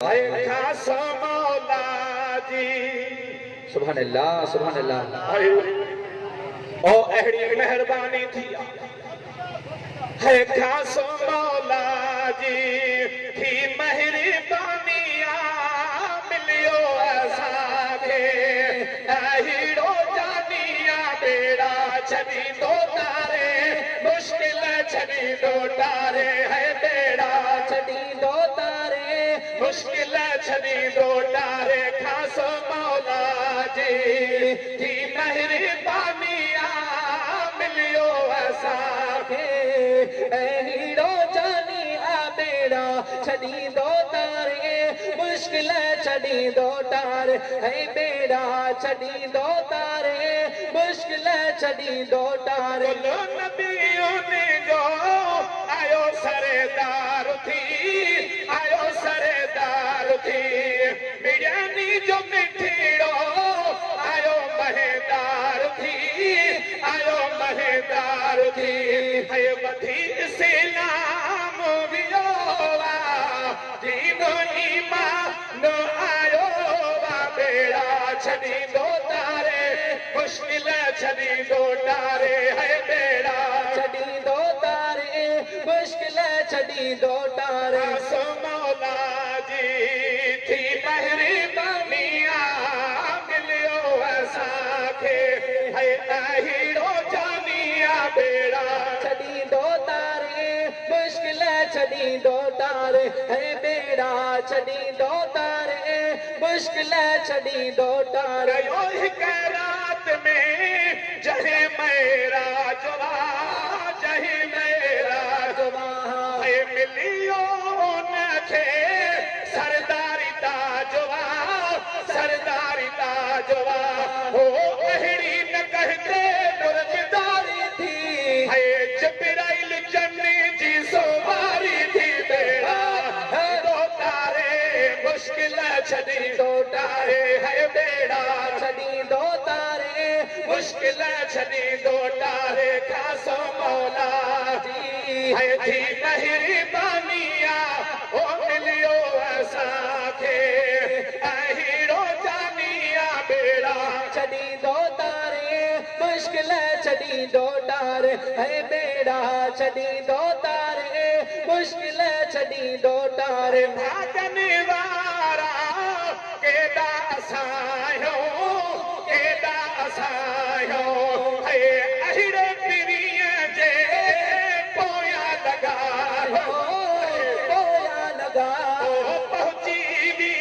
खास मौला जी सुभान अल्लाह सुभान अल्लाह। ओ अहड़ी मेहरबानी थी है खास मौला जी थी मेहरबानी मिलियो असांखे अहिड़ो जानिया बेड़ा छॾी दो तारे मुश्किल छॾी दो तारे है बेड़ा छॾी दो तारे मुश्किल छॾी दो तारे खास मौला जी थी मेहरबानी मिलियो असांखे अहिड़ो जानिया बेड़ा छॾी दो तारे मुश्किल छॾी दो तारे है बेड़ा छॾी दो तारे मुश्किल छॾी दो तारे नबियों जो आयो सरदार थी आयो सरदार थी बिरयानी जो मिठीड़ो आयो महेदार थी आयो महेदार थी है वधी इस्लाम वियोवा दीनो ईमान आयो वा बेड़ा छॾी दो तारे मुश्किल छॾी दो तारे है बेड़ा छॾी दो तारे मुश्किल छॾी दो तारे सो मौला जी थी मेहरबानी मिलियो असांखे है अहिड़ो जानिया बेड़ा छॾी दो तारे मुश्किल छॾी दो तारे है बेड़ा छॾी दो तारे मुश्किल छॾी दो तारे हिक रात में जहे मेरा जवा जहे मेरा जवा है मिलियो नखे सरदारी ताजवा सरदारी ताजवा हो अहिड़ी न कहते मुर्जदारी थी है जिब्राइल जन्नी जी सवारी थी बेड़ा दो तारे मुश्किल छॾी दो तारे है बेड़ा छॾी दो तारे मुश्किल छॾी दो तारे खास मौला जी है थी मेहरबानी ओ मिलियो असांखे अहिड़ो जानिया बेड़ा छॾी दो तारे मुश्किल छॾी दो तारे है बेड़ा छॾी दो तारे मुश्किल छॾी दो तारे भागने वारा केॾा असांजो केॾा असांजो है अहिड़े पीरीअ जे पोयां लॻा पोयां लॻा पहुची बि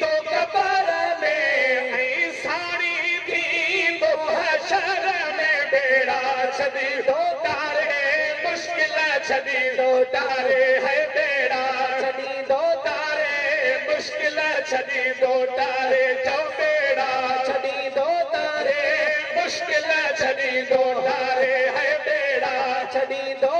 तो क़बर में ऐं साड़ी थी तो हशर में बेड़ा छॾी दो तारे मुश्किल छॾी दो तारे है बेड़ा छॾी दो तारे मुश्किल छॾी दो तारे जो बेड़ा छॾी दो तारे मुश्किल छॾी दो तारे है बेड़ा छॾी दो